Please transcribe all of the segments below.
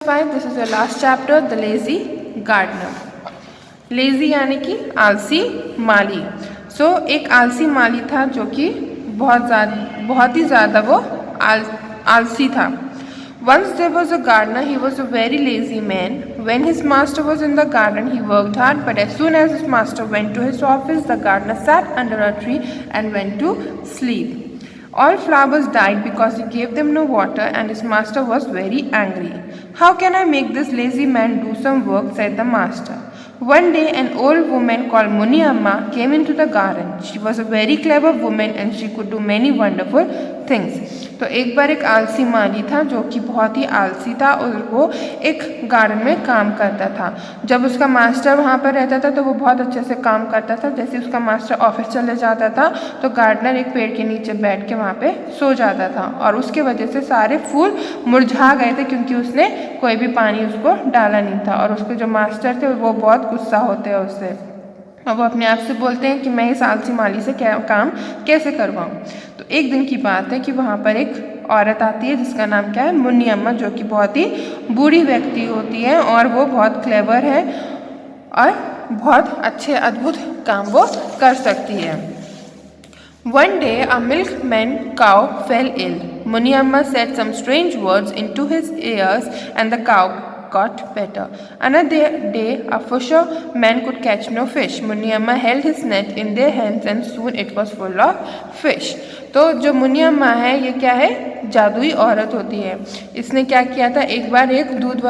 5 This is your last chapter, the lazy gardener. Lazy यानी कि आलसी माली. एक आलसी माली था जो कि बहुत ही ज़्यादा वो आलसी था. Once there was a gardener. He was a very lazy man. When his master was in the garden, he worked hard, but as soon as his master went to his office, the gardener sat under a tree and went to sleep. All flowers died because he gave them no water, and his master was very angry. "How can I make this lazy man do some work?" said the master. One day an old woman called Muniamma came into the garden. She was a very clever woman and she could do many wonderful things. तो एक बार एक आलसी माली था जो कि बहुत ही आलसी था और वो एक गार्डन में काम करता था. जब उसका मास्टर वहाँ पर रहता था तो वो बहुत अच्छे से काम करता था. जैसे उसका मास्टर ऑफिस चले जाता था तो गार्डनर एक पेड़ के नीचे बैठ के वहाँ पे सो जाता था और उसके वजह से सारे फूल मुरझा गए थे क्योंकि उसने कोई भी पानी उसको डाला नहीं था. और उसके जो मास्टर थे वो बहुत गुस्सा होते हैं उससे और वो अपने आप से बोलते हैं कि मैं इस आलसी माली से क्या काम कैसे करवाऊँ. तो एक दिन की बात है कि वहाँ पर एक औरत आती है जिसका नाम क्या है, मुन्नी, जो कि बहुत ही बूढ़ी व्यक्ति होती है और वो बहुत क्लेवर है और बहुत अच्छे अद्भुत काम वो कर सकती है. One day a milkman cow fell ill. Muniamma said some strange words into his ears and the cow got better. Another day a fisherman could catch no fish. Muniamma held his net in their hands and soon it was full of fish. तो जो मुनियम्मा है ये क्या है, जादुई औरत होती है. इसने क्या किया था, एक बार एक दूध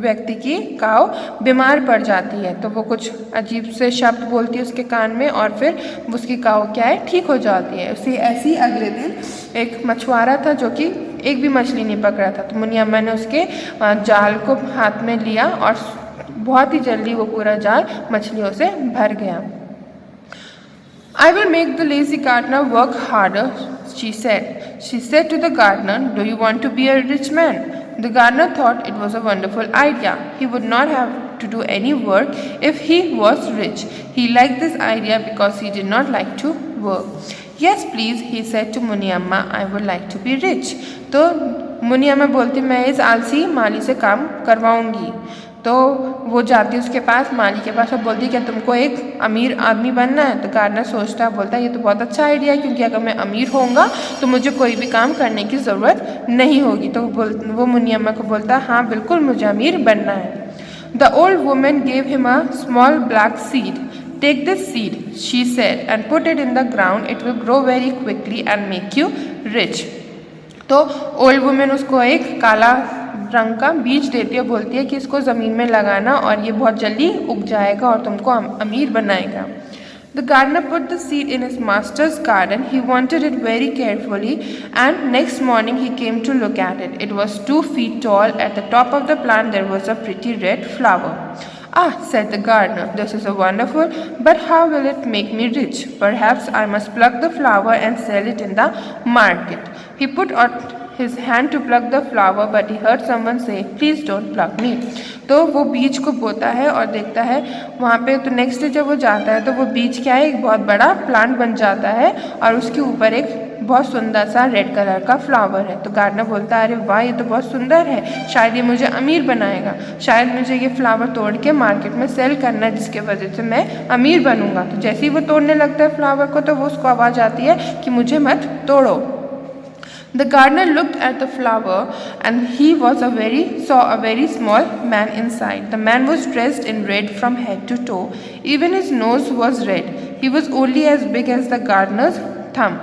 व्यक्ति की काव बीमार पड़ जाती है तो वो कुछ अजीब से शब्द बोलती है उसके कान में और फिर उसकी काव क्या है ठीक हो जाती है. उसी ऐसी अगले दिन एक मछुआरा था जो कि एक भी मछली नहीं पकड़ा था. तो मुनियम्मा ने उसके जाल को हाथ में लिया और बहुत ही जल्दी वो पूरा जाल मछलियों से भर गया. "I will make the lazy gardener work harder," she said. She said to the gardener, "Do you want to be a rich man?" The gardener thought it was a wonderful idea. He would not have to do any work if he was rich. He liked this idea because he did not like to work. "Yes, please," he said to Muniamma, "I would like to be rich." तो मुनियम्मा बोलती मैं इस आलसी माली से काम करवाऊंगी. तो वो जाती उसके पास, माली के पास, और बोलती क्या तुमको एक अमीर आदमी बनना है. तो गार्डनर सोचता बोलता ये तो बहुत अच्छा आइडिया है क्योंकि अगर मैं अमीर होऊंगा तो मुझे कोई भी काम करने की ज़रूरत नहीं होगी. तो वो मुनियम्मा को बोलता हाँ बिल्कुल मुझे अमीर बनना है. The old woman gave him a small black seed. "Take this seed," she said, "and put it in the ground. It will grow very quickly and make you rich." तो ओल्ड वुमेन उसको एक काला रंग का बीज देती है, बोलती है कि इसको ज़मीन में लगाना और ये बहुत जल्दी उग जाएगा और तुमको अमीर बनाएगा. The gardener put the seed in his master's garden. He watered it very carefully and next morning he came to look at it. It was 2 feet tall. At the top of the plant there was a pretty red flower. "Ah," said the gardener, "this is a wonderful, but how will it make me rich? Perhaps I must pluck the flower and sell it in the market." He put out his hand to pluck the flower, but he heard someone say, "Please don't pluck me." तो वो बीज को बोता है और देखता है वहाँ पे. तो नेक्स्ट डे जब वो जाता है तो वो बीज क्या है, एक बहुत बड़ा प्लांट बन जाता है और उसके ऊपर एक बहुत सुंदर सा रेड कलर का फ्लावर है. तो गार्डनर बोलता है अरे वाह ये तो बहुत सुंदर है, शायद ये मुझे अमीर बनाएगा, शायद मुझे ये फ्लावर तोड़ के मार्केट में सेल करना है जिसके वजह से मैं अमीर बनूंगा. तो जैसे ही वो तोड़ने लगता है फ्लावर को तो वो उसको आवाज़ आती है कि मुझे मत तोड़ो. The gardener looked at the flower and he saw a very small man inside. The man was dressed in red from head to toe. Even his nose was red. He was only as big as the gardener's thumb.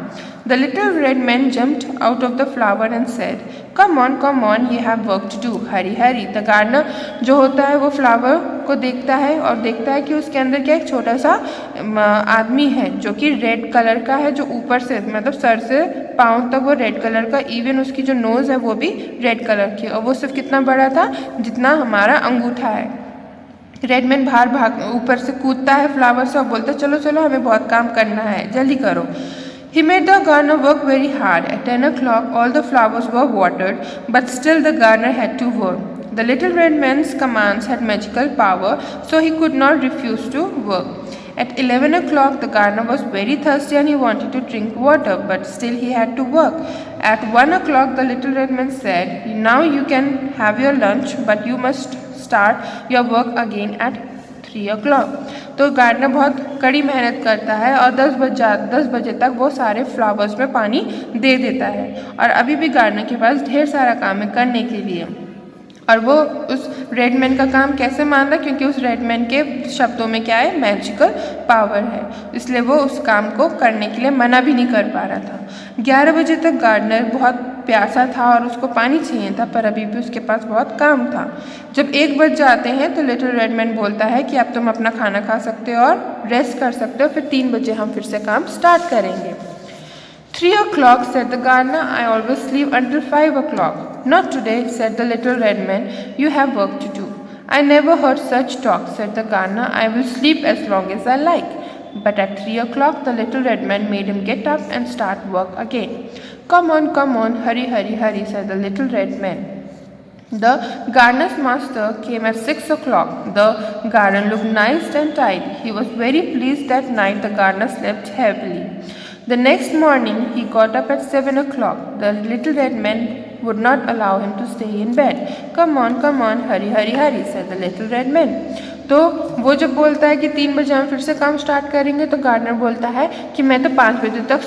The little red man jumped out of the flower and said, come on, you have work to do. Hurry, hurry." The gardener जो होता है वो flower को देखता है और देखता है कि उसके अंदर क्या एक छोटा सा आदमी है जो कि रेड कलर का है, जो ऊपर से मतलब सर से पाँव तक वो रेड कलर का. इवन उसकी जो नोज़ है वो भी रेड कलर की और वो सिर्फ कितना बड़ा था जितना हमारा अंगूठा है. रेडमैन भाग ऊपर से कूदता है फ्लावर से और बोलता है चलो चलो हमें बहुत काम करना है, जल्दी करो. He made the gardener work very hard. At 10 o'clock all the flowers were watered, but still the gardener had to work. The little red man's commands had magical power, so he could not refuse to work. At 11 o'clock, the gardener was very thirsty and he wanted to drink water, but still he had to work. At 1 o'clock, the little red man said, "Now you can have your lunch, but you must start your work again at 3 o'clock." तो gardener बहुत कड़ी मेहनत करता है और 10 बजे तक वो सारे फ्लावर्स में पानी दे देता है, और अभी भी गार्डनर के पास ढेर सारा काम है करने के लिए। और वो उस रेडमैन का काम कैसे मान रहा है, क्योंकि उस रेडमैन के शब्दों में क्या है, मैजिकल पावर है, इसलिए वो उस काम को करने के लिए मना भी नहीं कर पा रहा था। 11 बजे तक गार्डनर बहुत प्यासा था और उसको पानी चाहिए था, पर अभी भी उसके पास बहुत काम था। जब 1 बज जाते हैं तो लिटिल रेडमैन बोलता है कि अब तुम अपना खाना खा सकते हो और रेस्ट कर सकते हो, फिर 3 बजे हम फिर से काम स्टार्ट करेंगे। 3 o'clock, said the gardener. I always sleep until 5 o'clock. Not today, said the little red man. You have work to do. I never heard such talk, said the gardener. I will sleep as long as I like. But at 3 o'clock, the little red man made him get up and start work again. Come on, hurry, hurry, hurry, said the little red man. The gardener's master came at 6 o'clock. The gardener looked nice and tidy. He was very pleased that night. The gardener slept heavily. The next morning, he got up at 7 o'clock. The little red man would not allow him to stay in bed. Come on, hurry, hurry, hurry, said the little red man. तो वो जब बोलता है कि 3 बजे हम फिर से काम स्टार्ट करेंगे, तो गार्डनर बोलता है कि मैं तो 5 बजे तक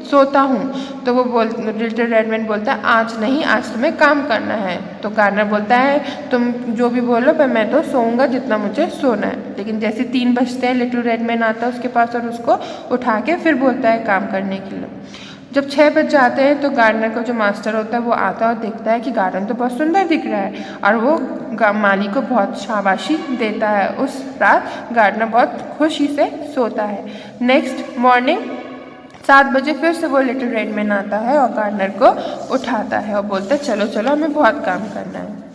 सोता हूँ। तो वो लिटिल रेड मैन बोलता है आज नहीं, आज तुम्हें काम करना है। तो गार्डनर बोलता है तुम जो भी बोलो, पर मैं तो सोऊंगा जितना मुझे सोना है। लेकिन जैसे 3 बजते हैं, लिटिल रेड मैन आता है उसके पास और उसको उठा के फिर बोलता है काम करने के लिए। जब 6 बज जाते हैं तो गार्डनर का जो मास्टर होता है वो आता है और देखता है कि गार्डन तो बहुत सुंदर दिख रहा है, और वो माली को बहुत शाबाशी देता है। उस रात गार्डनर बहुत खुशी से सोता है। नेक्स्ट मॉर्निंग 7 बजे फिर से वो लिटिल रेड मैन आता है और गार्डनर को उठाता है और बोलता है चलो चलो हमें बहुत काम करना है।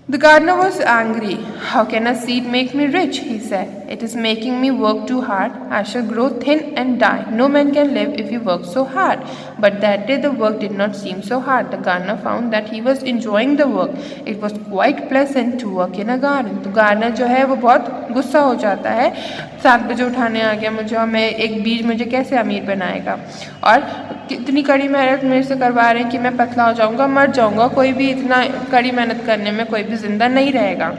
The gardener was angry. How can a seed make me rich? He said. It is making me work too hard. I shall grow thin and die. No man can live if he works so hard. But that day the work did not seem so hard. The gardener found that he was enjoying the work. It was quite pleasant to work in a garden. तो gardener जो है वो बहुत गुस्सा हो जाता है, 7 बजे उठाने आ गया मुझे, और मैं एक बीज मुझे कैसे अमीर बनाएगा, और इतनी कड़ी मेहनत मेरे से करवा रहे हैं कि मैं पतला हो जाऊंगा, मर जाऊंगा, कोई भी इतना कड़ी मेहनत करने में कोई भी जिंदा नहीं रहेगा।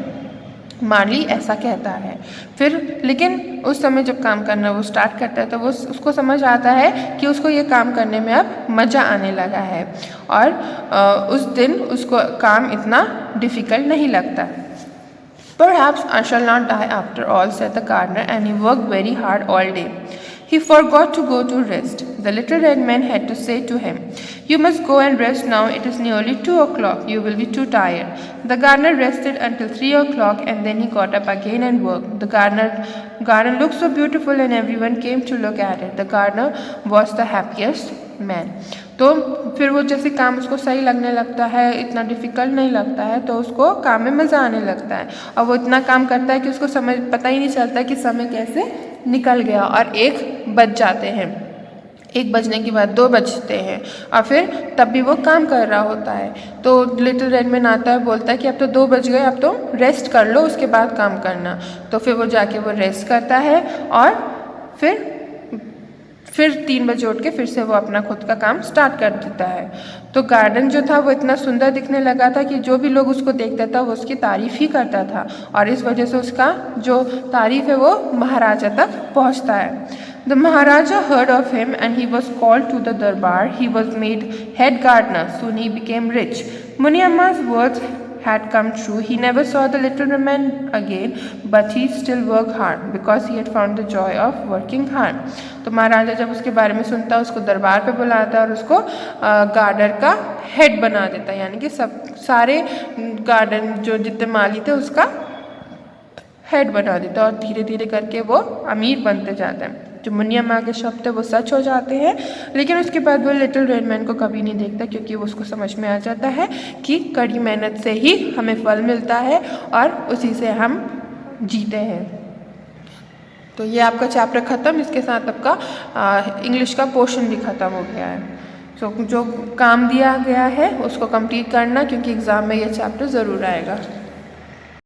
माली ऐसा कहता है। फिर लेकिन उस समय जब काम करना वो स्टार्ट करता है तो वो उसको समझ आता है कि उसको ये काम करने में अब मज़ा आने लगा है, और उस दिन उसको काम इतना डिफ़िकल्ट नहीं लगता। Perhaps I shall not die after all, said the gardener, and he worked very hard all day. He forgot to go to rest. The little red man had to say to him, "You must go and rest now. It is nearly 2 o'clock. You will be too tired." The gardener rested until 3 o'clock, and then he got up again and worked. The garden looked so beautiful, and everyone came to look at it. The gardener was the happiest man. तो फिर वो जैसे काम उसको सही लगने लगता है, इतना डिफ़िकल्ट नहीं लगता है, तो उसको काम में मज़ा आने लगता है, और वो इतना काम करता है कि उसको पता ही नहीं चलता कि समय कैसे निकल गया। और 1 बज जाते हैं, 1 बजने के बाद 2 बजते हैं, और फिर तब भी वो काम कर रहा होता है। तो लिटिल रेड मैन आता है, बोलता है कि अब तो 2 बज गए, अब तो रेस्ट कर लो, उसके बाद काम करना। तो फिर वो जाके वो रेस्ट करता है, और फिर 3 बजे उठ के फिर से वो अपना खुद का काम स्टार्ट कर देता है। तो गार्डन जो था वो इतना सुंदर दिखने लगा था कि जो भी लोग उसको देखता था वो उसकी तारीफ़ ही करता था, और इस वजह से उसका जो तारीफ़ है वो महाराजा तक पहुंचता है। The Maharaja heard of him and he was called to the darbar. He was made head gardener. Soon he became rich. Muniamma's words had come true. He never saw the little man again, but he still worked hard because he had found the joy of working hard. तो महाराजा जब उसके बारे में सुनता है, उसको दरबार पे बुलाता है और उसको गार्डन का हेड बना देता है, यानी कि सारे गार्डन जो जितने माली थे उसका हेड बना देता है, और धीरे धीरे करके वो अमीर बनते जाता है। जो मुनियम्मा के शब्द है वो सच हो जाते हैं, लेकिन उसके बाद वो लिटिल रेड मैन को कभी नहीं देखता, क्योंकि वो उसको समझ में आ जाता है कि कड़ी मेहनत से ही हमें फल मिलता है और उसी से हम जीते हैं। तो ये आपका चैप्टर ख़त्म, इसके साथ आपका इंग्लिश का पोर्शन भी ख़त्म हो गया है। तो जो काम दिया गया है उसको कंप्लीट करना, क्योंकि एग्ज़ाम में ये चैप्टर ज़रूर आएगा।